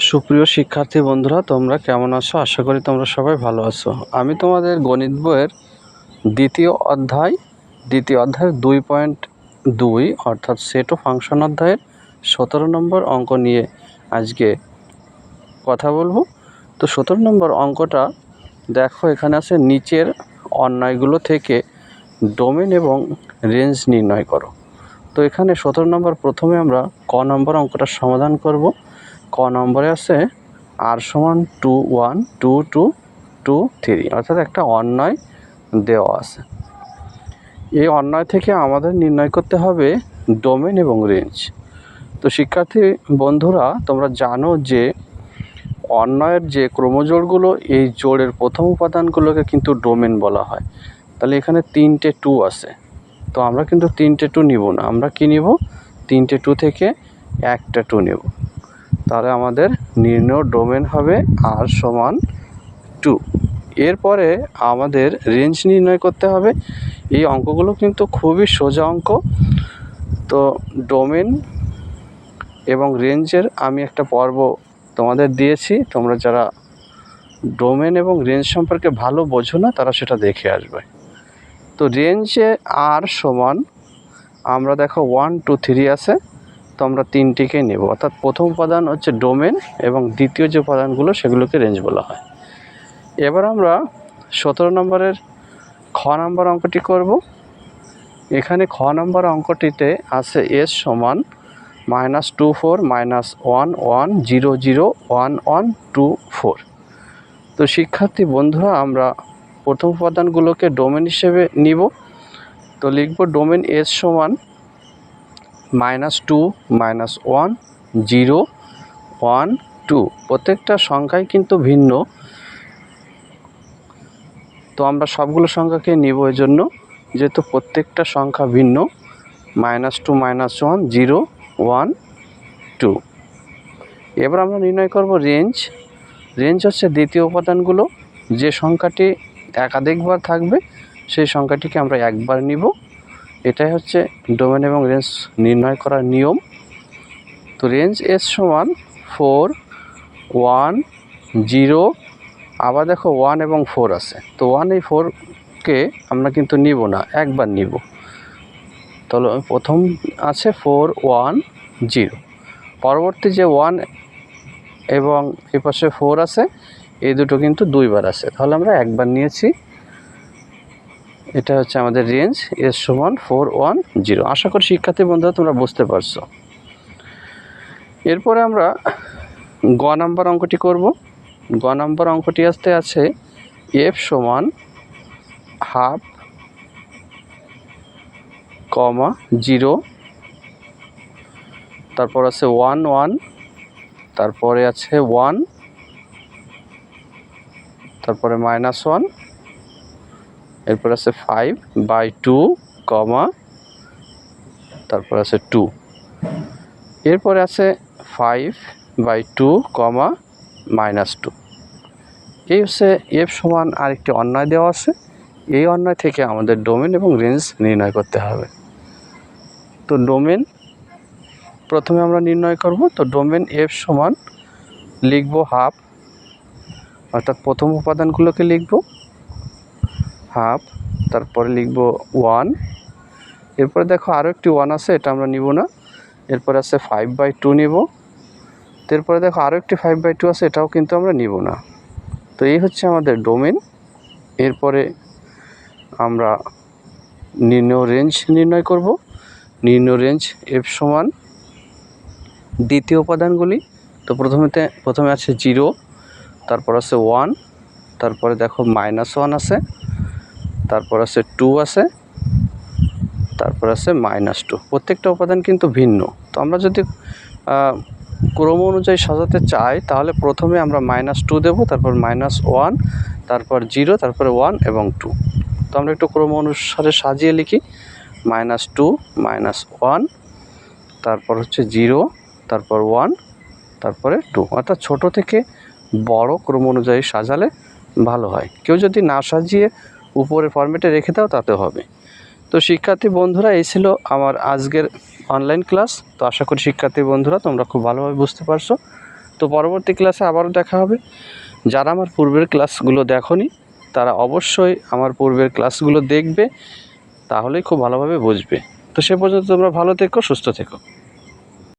সুপ্রিয় শিক্ষার্থী বন্ধুরা, তোমরা কেমন আছো? আশা করি তোমরা সবাই ভালো আছো। আমি তোমাদের গণিত বইয়ের দ্বিতীয় অধ্যায়ের 2.2 অর্থাৎ সেট ও ফাংশন অধ্যায়ের 17 নম্বর অঙ্ক নিয়ে আজকে কথা বলবো। তো 17 নম্বর অঙ্কটা দেখো, এখানে আছে নিচের অন্যায়গুলো থেকে ডোমেন এবং রেঞ্জ নির্ণয় করো। তো এখানে 17 নম্বর প্রথমে আমরা ক নম্বর অঙ্কটার সমাধান করব। ক নম্বরে আছে r সমান 2 1 2 2 2 3, অর্থাৎ একটা অন্যায় দেওয়া আছে। এই অন্যায় থেকে আমাদের নির্ণয় করতে হবে ডোমেন এবং রেঞ্জ। তো শিক্ষার্থী বন্ধুরা, তোমরা জানো যে অন্যায়ের যে ক্রমজোড়গুলো, এই জোড়ের প্রথম উপাদানগুলোকে কিন্তু ডোমেন বলা হয়। তাহলে এখানে 3টে 2 আছে, তো আমরা কিন্তু 3টে 2 নিব না। আমরা কি নিব? 3টে 2 থেকে একটা 2 নেব। তাহলে আমাদের নির্ণয় ডোমেন হবে r সমান 2। এরপরে আমাদের রেঞ্জ নির্ণয় করতে হবে। এই অঙ্কগুলো কিন্তু খুবই সোজা অঙ্ক। তো ডোমেন এবং রেঞ্জের আমি একটা পর্ব তোমাদের দিয়েছি, তোমরা যারা ডোমেন এবং রেঞ্জ সম্পর্কে ভালো বোঝো না তারা সেটা দেখে আসবে। তো রেঞ্জে r সমান, আমরা দেখো 1 2 3 আছে, তো আমরা 3টিকে নেব। অর্থাৎ প্রথম উপাদান হচ্ছে ডোমেন এবং দ্বিতীয় যে উপাদানগুলো সেগুলোকে রেঞ্জ বলা হয়। এবার আমরা 17 নম্বরের খ নম্বর অঙ্কটি করব। এখানে খ নম্বর অঙ্কটিতে আছে s সমান -24 -1 1 0 0 1 1 2 4। তো শিক্ষার্থী বন্ধুরা, আমরা প্রথম উপাদানগুলোকে ডোমেন হিসেবে নিব। তো লিখব ডোমেন s সমান -2 -1 0 1 2। প্রত্যেকটা সংখ্যাই কিন্তু ভিন্ন, তো আমরা সবগুলো সংখ্যাকে নিব এজন্য, যেহেতু প্রত্যেকটা সংখ্যা ভিন্ন। -2 -1 0 1 2। এবার আমরা নির্ণয় করব রেঞ্জ। রেঞ্জ হচ্ছে দ্বিতীয় উপাদানগুলো, যে সংখ্যাটি একাধিকবার থাকবে সেই সংখ্যাটিকে আমরা একবার নিব। এটাই হচ্ছে ডোমেন এবং রেঞ্জ নির্ণয় করার নিয়ম। তো রেঞ্জ s সমান 4 1 0, আবার দেখো 1 এবং 4 আছে, তো 1 এই 4কে আমরা কিন্তু নিব না, একবার নিব। তাহলে প্রথম আছে 4 1 0, পরবর্তী যে 1 এবং এই পাশে 4 আছে, এই দুটো কিন্তু দুইবার আছে, তাহলে আমরা একবার নিয়েছি। এটা হচ্ছে আমাদের রেঞ্জ s সমান 4 1 0। আশা করি শিক্ষার্থী বন্ধুরা তোমরা বুঝতে পারছো। এরপরে আমরা গ নাম্বার অঙ্কটি করব। গ নাম্বার অঙ্কটি আছে f সমান হাফ, 0, তারপর আছে 1 1, তারপরে আছে 1, তারপরে -1, এরপর আছে 5/2, তারপর আছে 2, এরপরে আছে 5/2, -2। এই হচ্ছে f সমান আরেকটি অন্যায় দেওয়া আছে। এই অন্যায় থেকে আমাদের ডোমেন এবং রেঞ্জ নির্ণয় করতে হবে। তো ডোমেন প্রথমে আমরা নির্ণয় করব। তো ডোমেন f সমান লিখব হাফ, অর্থাৎ প্রথম উপাদানগুলোকে লিখব হাফ, তারপরে লিখব 1, এরপরে দেখো আরও একটি 1 আছে, এটা আমরা নিব না। এরপরে আছে 5/2 নিব, এরপরে দেখো আরও একটি 5/2 আছে, এটাও কিন্তু আমরা নিব না। তো এই হচ্ছে আমাদের ডোমেন। এরপরে আমরা নির্ণয় রেঞ্জ নির্ণয় করব। নির্ণয় রেঞ্জ f সমান দ্বিতীয় উপাদানগুলি। তো প্রথমে আছে 0, তারপর আছে 1, তারপরে দেখো -1 আছে, তারপর আছে 2 আছে, তারপর আছে -2। প্রত্যেকটা উপাদান কিন্তু ভিন্ন। তো আমরা যদি ক্রম অনুযায়ী সাজাতে চাই, তাহলে প্রথমে আমরা -2 দেব, তারপর -1, তারপর 0, তারপরে 1 এবং 2। তো আমরা একটু ক্রম অনুসারে সাজিয়ে লিখি -2 -1, তারপর হচ্ছে 0, তারপর 1, তারপরে 2। অর্থাৎ ছোট থেকে বড় ক্রম অনুযায়ী সাজালে ভালো হয়। কেউ যদি না সাজিয়ে উপরে ফরম্যাটে রেখে দাও তাতে হবে। তো শিক্ষার্থী বন্ধুরা, এই ছিল আমার আজকের অনলাইন ক্লাস। তো আশা করি শিক্ষার্থী বন্ধুরা তোমরা খুব ভালোভাবে বুঝতে পারছো। তো পরবর্তী ক্লাসে আবারও দেখা হবে। যারা আমার পূর্বের ক্লাসগুলো দেখোনি তারা অবশ্যই আমার পূর্বের ক্লাসগুলো দেখবে, তাহলেই খুব ভালোভাবে বুঝবে। তো সে পর্যন্ত তোমরা ভালো থেকো, সুস্থ থেকো।